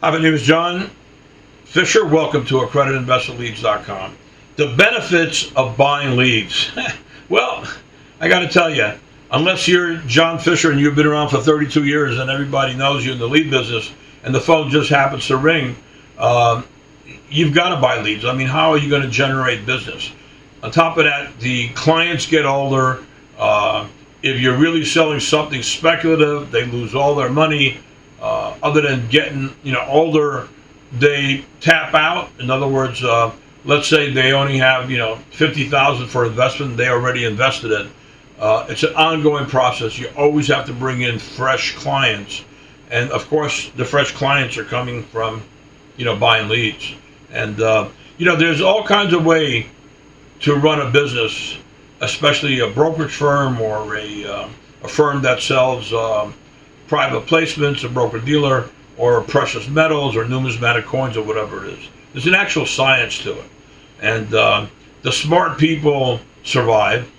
Hi, my name is John Fisher. Welcome to accreditedinvestorleads.com. The benefits of buying leads. Well, I got to tell you, unless you're John Fisher and you've been around for 32 years and everybody knows you in the lead business and the phone just happens to ring, you've got to buy leads. I mean, how are you going to generate business? On top of that, the clients get older. If you're really selling something speculative, they lose all their money. Other than getting older, they tap out. In other words, let's say they only have $50,000 for investment they already invested in. It's an ongoing process. You always have to bring in fresh clients, and of course, the fresh clients are coming from buying leads. And there's all kinds of way to run a business, especially a brokerage firm or a firm that sells private placements, a broker-dealer, or precious metals or numismatic coins or whatever it is. There's an actual science to it. And the smart people survive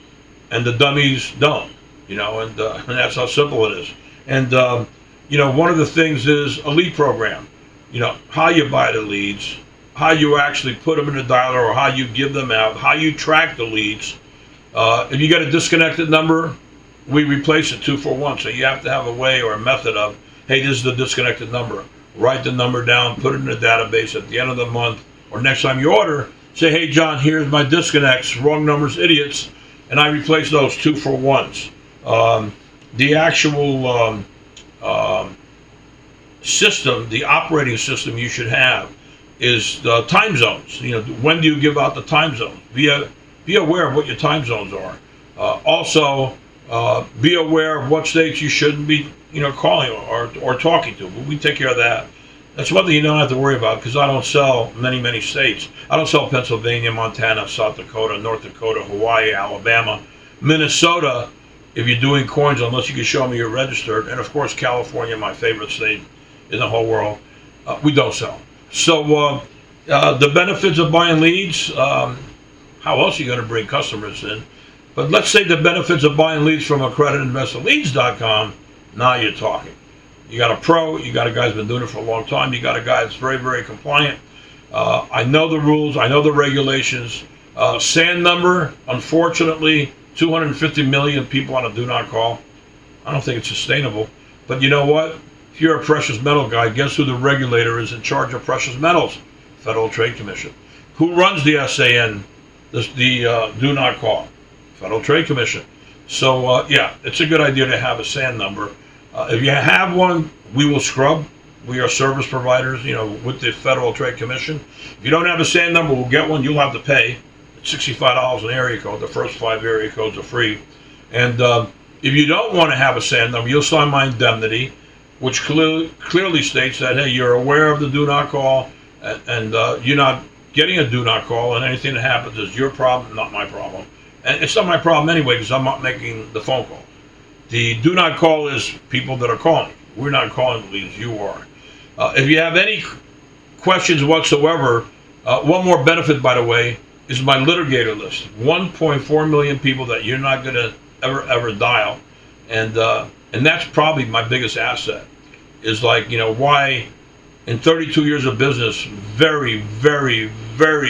and the dummies don't, and that's how simple it is. And, one of the things is a lead program, how you buy the leads, how you actually put them in the dialer or how you give them out, how you track the leads. If you get a disconnected number, we replace it 2 for 1. So you have to have a way or a method of, hey, this is the disconnected number. Write the number down, put it in a database at the end of the month, or next time you order, say, hey, John, here's my disconnects, wrong numbers, idiots, and I replace those 2 for 1s. The actual system, the operating system you should have is the time zones. When do you give out the time zones? Be aware of what your time zones are. Also, be aware of what states you shouldn't be, calling or talking to. But we take care of that. That's one thing you don't have to worry about because I don't sell many states. I don't sell Pennsylvania, Montana, South Dakota, North Dakota, Hawaii, Alabama, Minnesota. If you're doing coins, unless you can show me you're registered, and of course California, my favorite state in the whole world, we don't sell. So the benefits of buying leads. How else are you going to bring customers in? But let's say the benefits of buying leads from accreditinvestorleads.com, now you're talking. You got a pro, you got a guy who's been doing it for a long time, you got a guy that's very compliant. I know the rules, I know the regulations. SAN number, unfortunately, 250 million people on a do not call. I don't think it's sustainable. But you know what? If you're a precious metal guy, guess who the regulator is in charge of precious metals? Federal Trade Commission. Who runs the SAN, the do not call? Federal Trade Commission. So it's a good idea to have a SAN number. If you have one, we will scrub. We are service providers, with the Federal Trade Commission. If you don't have a SAN number, we'll get one. You'll have to pay $65 an area code. The first 5 area codes are free. And if you don't want to have a SAN number, you'll sign my indemnity, which clearly states that, hey, you're aware of the do not call, and you're not getting a do not call, and anything that happens is your problem, not my problem. And it's not my problem anyway because I'm not making the phone call. The do not call is people that are calling. We're not calling the leads, you are. If you have any questions whatsoever, one more benefit, by the way, is my litigator list. 1.4 million people that you're not going to ever dial. And that's probably my biggest asset. Is why in 32 years of business, very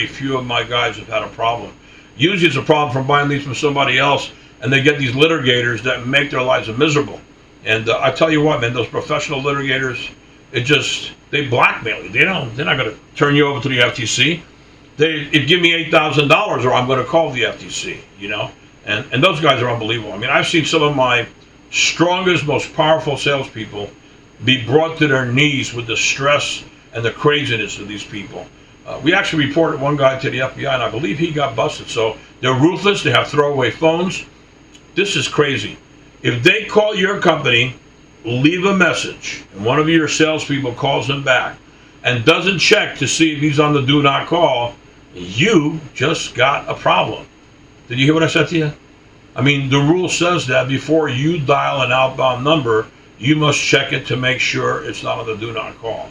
few of my guys have had a problem. Usually it's a problem from buying leads from somebody else, and they get these litigators that make their lives miserable. And I tell you what, man, those professional litigators, they blackmail you. They're not going to turn you over to the FTC. They give me $8,000 or I'm going to call the FTC, And those guys are unbelievable. I mean, I've seen some of my strongest, most powerful salespeople be brought to their knees with the stress and the craziness of these people. We actually reported one guy to the FBI, and I believe he got busted. So they're ruthless. They have throwaway phones. This is crazy. If they call your company, leave a message, and one of your salespeople calls him back and doesn't check to see if he's on the do not call, you just got a problem. Did you hear what I said to you? I mean, the rule says that before you dial an outbound number, you must check it to make sure it's not on the do not call.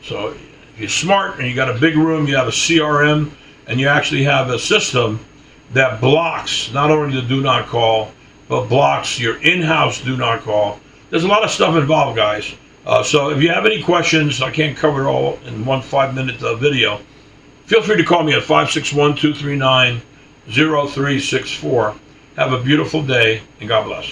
So if you're smart and you got a big room, you have a CRM, and you actually have a system that blocks not only the do not call, but blocks your in-house do not call. There's a lot of stuff involved, guys. So if you have any questions, I can't cover it all in one 5-minute video. Feel free to call me at 561-239-0364. Have a beautiful day, and God bless.